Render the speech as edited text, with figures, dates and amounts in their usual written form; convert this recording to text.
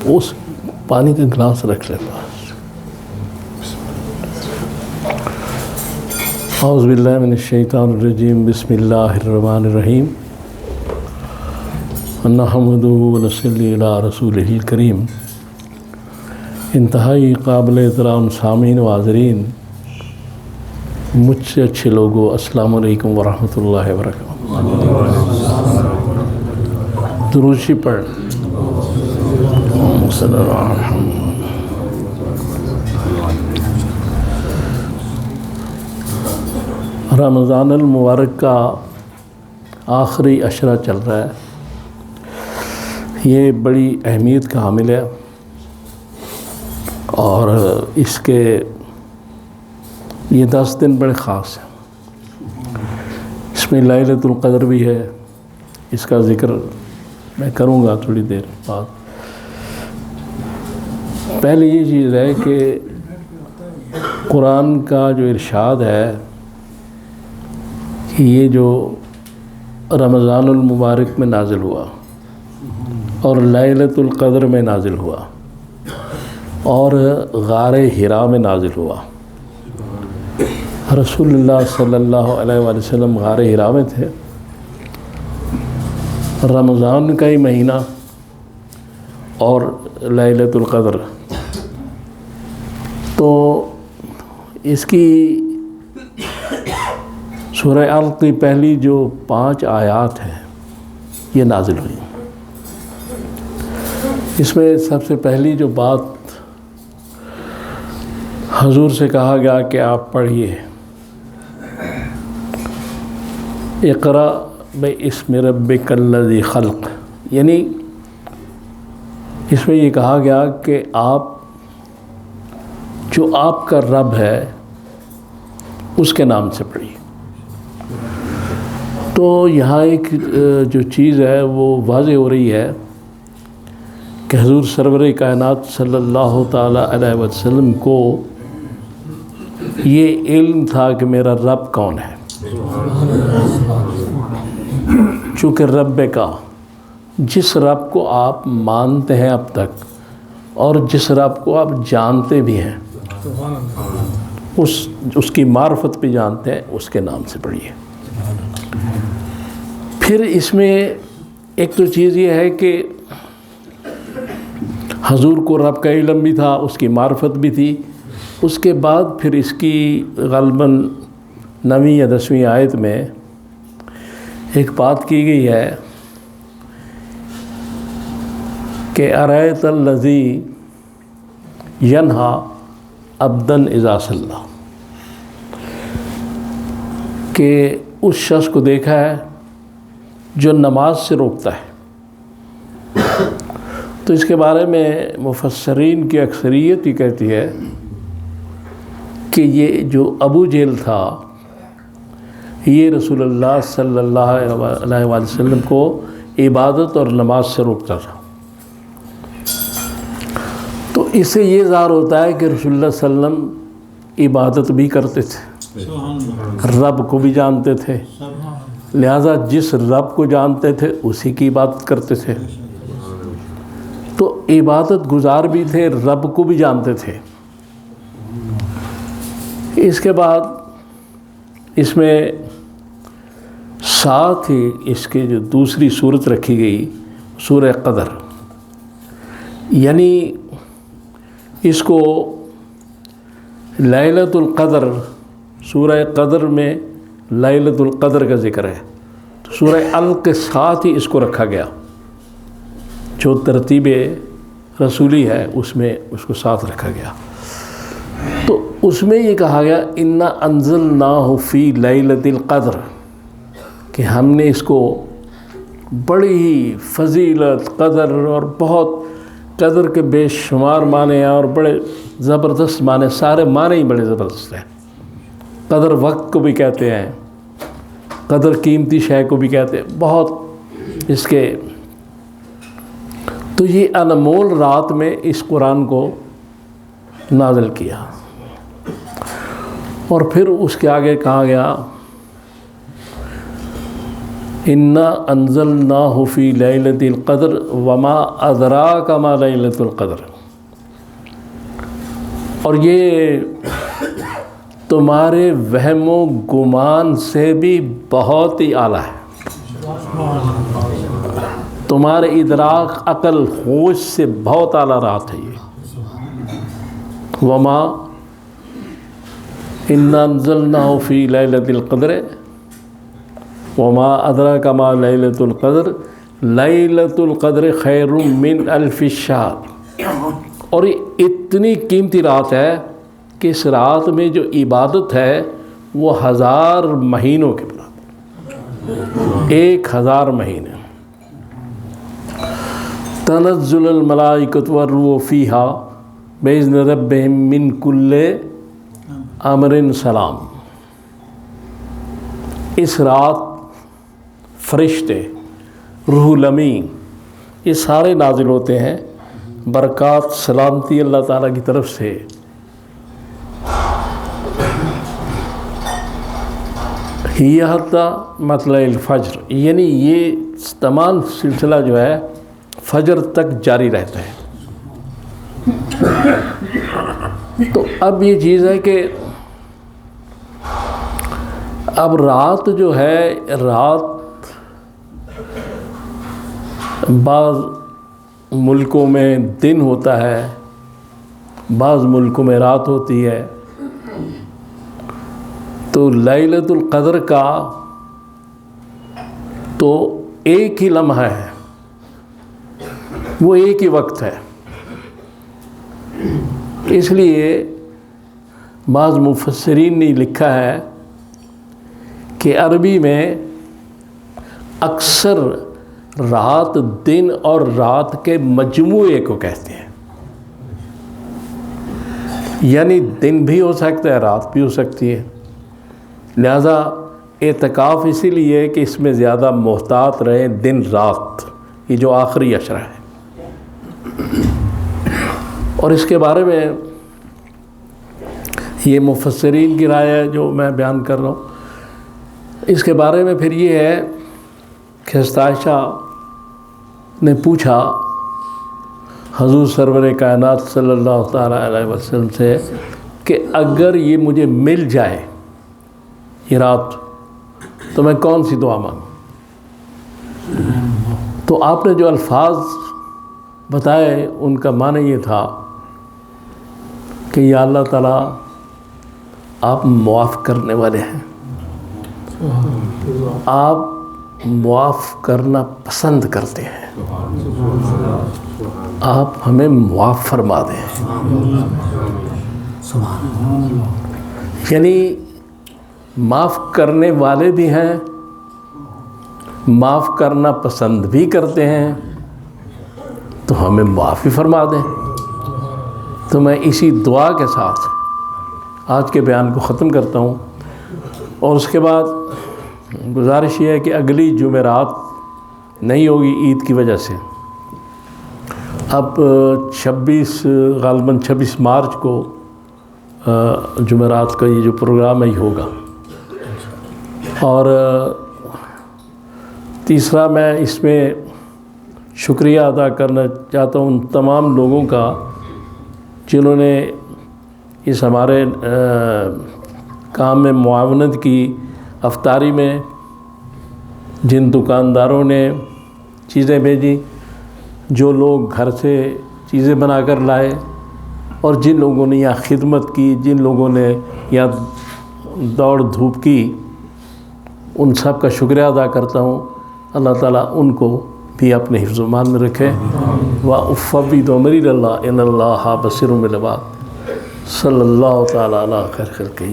اس پانی کا گلاس رکھ لے پاس. اعوذ باللہ من الشیطان الرجیم. بسم اللہ الرحمن الرحیم. نحمدہ ونصلی علی رسولہ الکریم. انتہائی قابل احترام سامعین و حاضرین، مجھ سے اچھے لوگوں، السلام علیکم ورحمۃ اللہ وبرکاتہ. دروشی پڑھ. رمضان المبارک کا آخری عشرہ چل رہا ہے. یہ بڑی اہمیت کا حامل ہے اور اس کے یہ 10 دن بڑے خاص ہیں. اس میں لیلۃ القدر بھی ہے، اس کا ذکر میں کروں گا تھوڑی دیر بعد. پہلے یہ چیز ہے کہ قرآن کا جو ارشاد ہے کہ یہ جو رمضان المبارک میں نازل ہوا اور لیلۃ القدر میں نازل ہوا اور غار حرا میں نازل ہوا. رسول اللہ صلی اللہ علیہ وآلہ وسلم غار حرا میں تھے. رمضان کا ہی مہینہ اور لیلۃ القدر. تو اس کی سورہ علق کی پہلی جو 5 آیات ہیں یہ نازل ہوئی. اس میں سب سے پہلی جو بات حضور سے کہا گیا کہ آپ پڑھیے اقرأ باسم ربک الذی خلق، یعنی اس میں یہ کہا گیا کہ آپ جو آپ کا رب ہے اس کے نام سے پڑھیے. تو یہاں ایک جو چیز ہے وہ واضح ہو رہی ہے کہ حضور سرور کائنات صلی اللہ تعالیٰ علیہ وسلم کو یہ علم تھا کہ میرا رب کون ہے. چونکہ رب کا، جس رب کو آپ مانتے ہیں اب تک اور جس رب کو آپ جانتے بھی ہیں، اس کی معرفت بھی جانتے ہیں، اس کے نام سے پڑھیے. پھر اس میں ایک تو چیز یہ ہے کہ حضور کو رب کا علم بھی تھا، اس کی معرفت بھی تھی. اس کے بعد پھر اس کی غالباً 9ویں یا 10ویں آیت میں ایک بات کی گئی ہے کہ ارأیت الذی ینہا عبدا اذا صلی، کہ اس شخص کو دیکھا ہے جو نماز سے روکتا ہے. تو اس کے بارے میں مفسرین کی اکثریت یہ کہتی ہے کہ یہ جو ابو جہل تھا یہ رسول اللہ صلی اللہ علیہ وآلہ وسلم کو عبادت اور نماز سے روکتا تھا. تو اس سے یہ ظاہر ہوتا ہے کہ رسول اللہ صلی اللہ علیہ وسلم عبادت بھی کرتے تھے، رب کو بھی جانتے تھے، لہٰذا جس رب کو جانتے تھے اسی کی عبادت کرتے تھے. تو عبادت گزار بھی تھے، رب کو بھی جانتے تھے. اس کے بعد اس میں ساتھ ہی اس کی جو دوسری صورت رکھی گئی سورہ قدر، یعنی اس کو لیلۃ القدر، سورہ قدر میں لیلۃ القدر کا ذکر ہے تو سورہ علق کے ساتھ ہی اس کو رکھا گیا. جو ترتیب رسولی ہے اس میں اس کو ساتھ رکھا گیا. تو اس میں یہ کہا گیا انا انزلناہ فی لیلۃ القدر، کہ ہم نے اس کو بڑی ہی فضیلت، قدر اور بہت قدر کے بے شمار معنی ہیں اور بڑے زبردست معنی، سارے معنی ہی بڑے زبردست ہیں. قدر وقت کو بھی کہتے ہیں، قدر قیمتی شے کو بھی کہتے ہیں، بہت اس کے. تو یہ انمول رات میں اس قرآن کو نازل کیا. اور پھر اس کے آگے کہا گیا انا انزلناہ فی لیلۃ القدر وما ادراک ما لیلۃ القدر، اور یہ تمہارے وہم و گمان سے بھی بہت ہی اعلیٰ ہے، تمہارے ادراک عقل ہوش سے بہت اعلیٰ رات ہے یہ۔ وما انا انزلناہ فی لیلۃ القدر وما ادراک ما لیلۃ القدر لیلۃ القدر خیر من الف شہر، اور یہ اتنی قیمتی رات ہے کہ اس رات میں جو عبادت ہے وہ 1000 مہینوں کے برابر، 1000 مہینے۔ تنزل الملائکۃ والروح فیہا بإذن ربہم من کل امر سلام، اس رات فرشتے، روح الامین، یہ سارے نازل ہوتے ہیں، برکات سلامتی اللہ تعالیٰ کی طرف سے۔ یہ حتی مطلع الفجر، یعنی یہ تمام سلسلہ جو ہے فجر تک جاری رہتا ہے۔ تو اب یہ چیز ہے کہ اب رات جو ہے، رات بعض ملکوں میں دن ہوتا ہے، بعض ملکوں میں رات ہوتی ہے، تو لیلۃ القدر کا تو ایک ہی لمحہ ہے، وہ ایک ہی وقت ہے۔ اس لیے بعض مفسرین نے لکھا ہے کہ عربی میں اکثر رات دن اور رات کے مجموعے کو کہتے ہیں، یعنی دن بھی ہو سکتا ہے، رات بھی ہو سکتی ہے۔ لہذا اعتکاف اسی لیے کہ اس میں زیادہ محتاط رہیں دن رات، یہ جو آخری عشرہ ہے۔ اور اس کے بارے میں یہ مفسرین کی رائے ہے جو میں بیان کر رہا ہوں۔ اس کے بارے میں پھر یہ ہے کہ عائشہ نے پوچھا حضور سرور کائنات صلی اللہ تعالیٰ علیہ وسلم سے کہ اگر یہ مجھے مل جائے یہ رات تو میں کون سی دعا مانگوں؟ تو آپ نے جو الفاظ بتائے ان کا معنی یہ تھا کہ یا اللہ تعالیٰ آپ معاف کرنے والے ہیں، آپ معاف کرنا پسند کرتے ہیں، آپ ہمیں معاف فرما دیں۔ یعنی معاف کرنے والے بھی ہیں، معاف کرنا پسند بھی کرتے ہیں، تو ہمیں معافی فرما دیں۔ تو میں اسی دعا کے ساتھ آج کے بیان کو ختم کرتا ہوں، اور اس کے بعد گزارش یہ ہے کہ اگلی جمعرات نہیں ہوگی عید کی وجہ سے، اب 26 مارچ کو جمعرات کا یہ جو پروگرام ہے یہ ہوگا۔ اور تیسرا میں اس میں شکریہ ادا کرنا چاہتا ہوں ان تمام لوگوں کا جنہوں نے اس ہمارے کام میں معاونت کی، افطاری میں جن دکانداروں نے چیزیں بھیجی، جو لوگ گھر سے چیزیں بنا کر لائے، اور جن لوگوں نے یہاں خدمت کی، جن لوگوں نے یہاں دوڑ دھوپ کی، ان سب کا شکریہ ادا کرتا ہوں۔ اللہ تعالیٰ ان کو بھی اپنے حفظ و امان میں رکھے۔ وَأُفَوِّضُ أَمْرِي إِلَى اللَّهِ إِنَّ اللَّهَ بَصِيرٌ بِالْعِبَادِ۔ صلی اللہ تعالیٰ علی خیر خلقہ۔